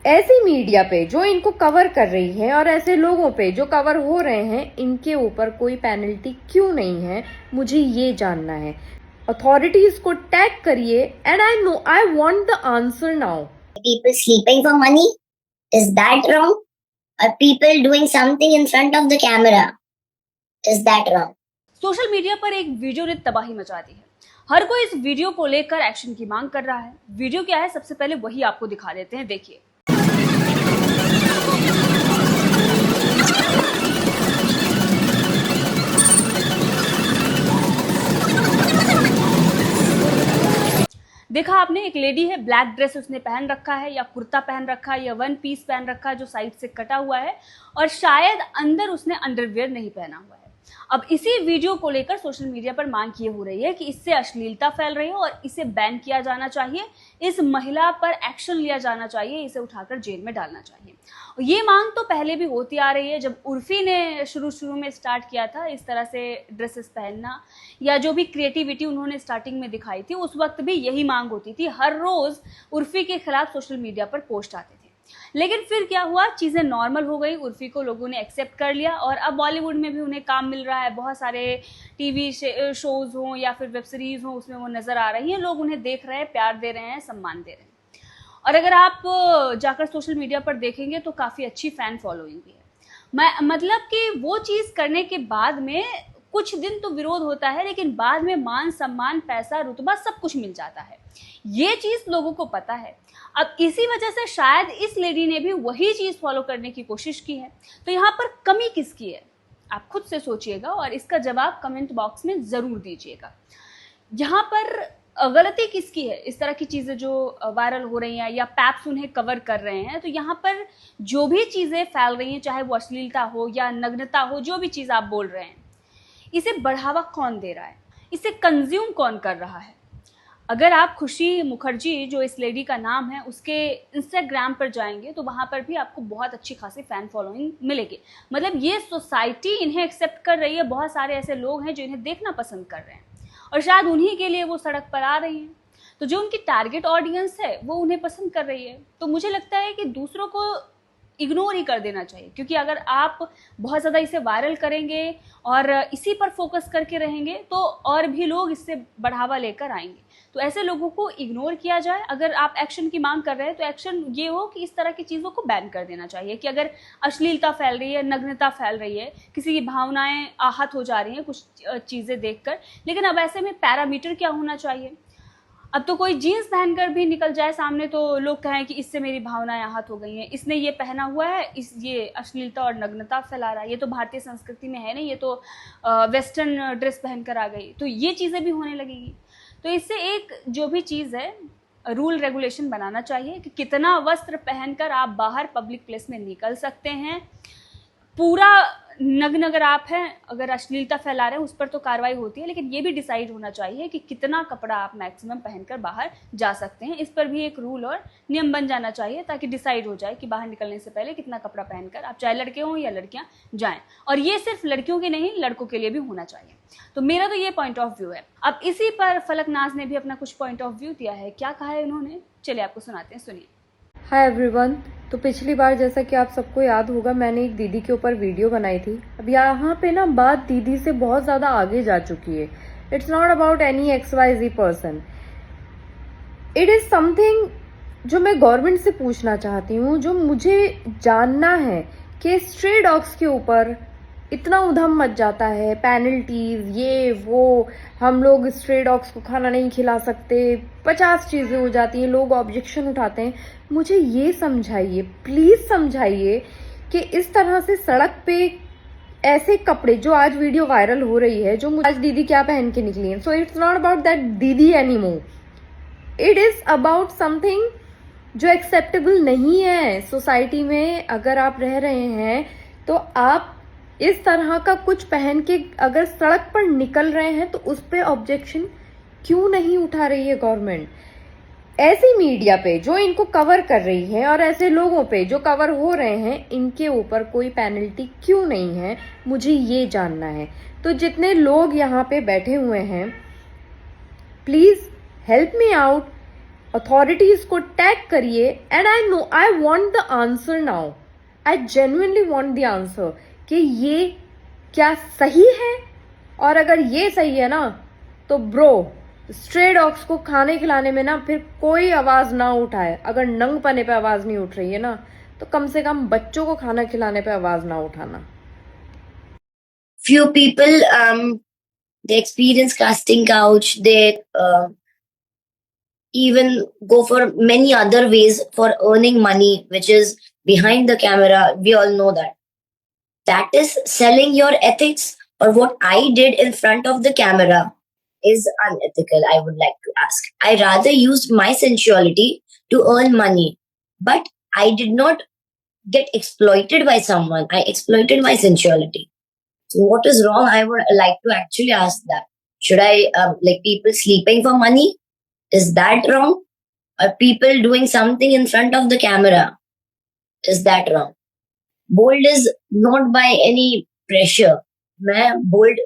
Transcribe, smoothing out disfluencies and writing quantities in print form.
ऐसी मीडिया पे जो इनको कवर कर रही है और ऐसे लोगों पे जो कवर हो रहे हैं, इनके ऊपर कोई पेनल्टी क्यों नहीं है, मुझे ये जानना है। अथॉरिटीज को टैग करिए and I want the answer now. People sleeping for money? Is that wrong? Are people doing something in front of the camera? Is that wrong? Social media पर एक वीडियो ने तबाही मचा दी है। हर कोई इस वीडियो को लेकर एक्शन की मांग कर रहा है। वीडियो क्या है, सबसे पहले वही आपको दिखा देते हैं, देखिए। देखा आपने, एक लेडी है, ब्लैक ड्रेस उसने पहन रखा है या कुर्ता पहन रखा है या वन पीस पहन रखा है जो साइड से कटा हुआ है, और शायद अंदर उसने अंडरवियर नहीं पहना हुआ है। अब इसी वीडियो को लेकर सोशल मीडिया पर मांग ये हो रही है कि इससे अश्लीलता फैल रही है और इसे बैन किया जाना चाहिए, इस महिला पर एक्शन लिया जाना चाहिए, इसे उठाकर जेल में डालना चाहिए। ये मांग तो पहले भी होती आ रही है। जब उर्फी ने शुरू में स्टार्ट किया था इस तरह से ड्रेसेस पहनना, या जो भी क्रिएटिविटी उन्होंने स्टार्टिंग में दिखाई थी, उस वक्त भी यही मांग होती थी। हर रोज उर्फी के खिलाफ सोशल मीडिया पर पोस्ट आते थे। लेकिन फिर क्या हुआ, चीज़ें नॉर्मल हो गई, उर्फी को लोगों ने एक्सेप्ट कर लिया और अब बॉलीवुड में भी उन्हें काम मिल रहा है। बहुत सारे टीवी शोज हों या फिर वेब सीरीज हों, उसमें वो नज़र आ रही हैं, लोग उन्हें देख रहे हैं, प्यार दे रहे हैं, सम्मान दे रहे हैं। और अगर आप जाकर सोशल मीडिया पर देखेंगे तो काफ़ी अच्छी फ़ैन फॉलोइंग भी है। मतलब कि वो चीज़ करने के बाद में कुछ दिन तो विरोध होता है, लेकिन बाद में मान सम्मान, पैसा, रुतबा सब कुछ मिल जाता है। ये चीज़ लोगों को पता है। अब इसी वजह से शायद इस लेडी ने भी वही चीज़ फॉलो करने की कोशिश की है। तो यहाँ पर कमी किसकी है, आप खुद से सोचिएगा और इसका जवाब कमेंट बॉक्स में ज़रूर दीजिएगा। यहाँ पर गलती किसकी है? इस तरह की चीज़ें जो वायरल हो रही हैं या पैप्स उन्हें कवर कर रहे हैं, तो यहाँ पर जो भी चीज़ें फैल रही हैं, चाहे वो अश्लीलता हो या नग्नता हो, जो भी चीज़ आप बोल रहे हैं, इसे बढ़ावा कौन दे रहा है, इसे कंज्यूम कौन कर रहा है? अगर आप खुशी मुखर्जी, जो इस लेडी का नाम है, उसके इंस्टाग्राम पर जाएंगे तो वहाँ पर भी आपको बहुत अच्छी खासी फ़ैन फॉलोइंग मिलेगी। मतलब ये सोसाइटी इन्हें एक्सेप्ट कर रही है। बहुत सारे ऐसे लोग हैं जो इन्हें देखना पसंद कर रहे हैं और शायद उन्हीं के लिए वो सड़क पर आ रही हैं। तो जो उनकी टारगेट ऑडियंस है वो उन्हें पसंद कर रही है। तो मुझे लगता है कि दूसरों को इग्नोर ही कर देना चाहिए, क्योंकि अगर आप बहुत ज़्यादा इसे वायरल करेंगे और इसी पर फोकस करके रहेंगे तो और भी लोग इससे बढ़ावा लेकर आएंगे। तो ऐसे लोगों को इग्नोर किया जाए। अगर आप एक्शन की मांग कर रहे हैं तो एक्शन ये हो कि इस तरह की चीज़ों को बैन कर देना चाहिए। कि अगर अश्लीलता फैल रही है, नग्नता फैल रही है, किसी की भावनाएं आहत हो जा रही हैं कुछ चीज़ें देखकर, लेकिन अब ऐसे में पैरामीटर क्या होना चाहिए? अब तो कोई जीन्स पहनकर भी निकल जाए सामने तो लोग कहें कि इससे मेरी भावनाएं आहत हो गई हैं, इसने ये पहना हुआ है, ये अश्लीलता और नग्नता फैला रहा है, ये तो भारतीय संस्कृति में है नहीं, ये तो वेस्टर्न ड्रेस पहनकर आ गई। तो ये चीज़ें भी होने लगेगी। तो इससे एक जो भी चीज़ है, रूल रेगुलेशन बनाना चाहिए कि कितना वस्त्र पहनकर आप बाहर पब्लिक प्लेस में निकल सकते हैं। पूरा नग्न अगर आप हैं, अगर अश्लीलता फैला रहे हैं, उस पर तो कार्रवाई होती है, लेकिन ये भी डिसाइड होना चाहिए कि कितना कपड़ा आप मैक्सिमम पहनकर बाहर जा सकते हैं। इस पर भी एक रूल और नियम बन जाना चाहिए ताकि डिसाइड हो जाए कि बाहर निकलने से पहले कितना कपड़ा पहनकर आप, चाहे लड़के हों या लड़कियां, जाएं। और ये सिर्फ लड़कियों के नहीं, लड़कों के लिए भी होना चाहिए। तो मेरा तो ये पॉइंट ऑफ व्यू है। अब इसी पर फलकनाज ने भी अपना कुछ पॉइंट ऑफ व्यू दिया है। क्या कहा है उन्होंने, चलिए आपको सुनाते हैं, सुनिए। Hi everyone. तो पिछली बार जैसा कि आप सबको याद होगा, मैंने एक दीदी के ऊपर वीडियो बनाई थी। अब यहाँ पे ना बात दीदी से बहुत ज़्यादा आगे जा चुकी है। It's not about any XYZ person, it is something जो मैं गवर्नमेंट से पूछना चाहती हूँ, जो मुझे जानना है कि स्ट्रे डॉग्स के ऊपर इतना उधम मच जाता है, पेनल्टीज, ये वो, हम लोग स्ट्रे डॉग्स को खाना नहीं खिला सकते, 50 चीज़ें हो जाती हैं, लोग ऑब्जेक्शन उठाते हैं। मुझे ये समझाइए, प्लीज़ समझाइए कि इस तरह से सड़क पे ऐसे कपड़े, जो आज वीडियो वायरल हो रही है, जो आज दीदी क्या पहन के निकली है, so it's not about that दीदी any more, it is about something जो एक्सेप्टेबल नहीं है सोसाइटी में। अगर आप रह रहे हैं तो आप इस तरह का कुछ पहन के अगर सड़क पर निकल रहे हैं तो उस पर ऑब्जेक्शन क्यों नहीं उठा रही है गवर्नमेंट? ऐसी मीडिया पे जो इनको कवर कर रही है और ऐसे लोगों पे जो कवर हो रहे हैं, इनके ऊपर कोई पेनल्टी क्यों नहीं है, मुझे ये जानना है। तो जितने लोग यहाँ पे बैठे हुए हैं, please help me out. Authorities को टैग करिए and I want the answer now. I genuinely want the answer कि ये क्या सही है, और अगर ये सही है ना तो ब्रो स्ट्रे डॉग्स को खाने खिलाने में ना फिर कोई आवाज ना उठाए. अगर नंग पने पे आवाज नहीं उठ रही है ना तो कम से कम बच्चों को खाना खिलाने पे आवाज ना उठाना. Few people, they experience casting couch. They even go for many other ways for earning money, which is behind the camera. We all know that. That is selling your ethics, or what I did in front of the camera is unethical, I would like to ask. I rather used my sensuality to earn money, but I did not get exploited by someone. I exploited my sensuality. So what is wrong? I would like to actually ask that. Should I, like people sleeping for money? Is that wrong? Or people doing something in front of the camera? Is that wrong? Bold is not by any pressure. मैं bold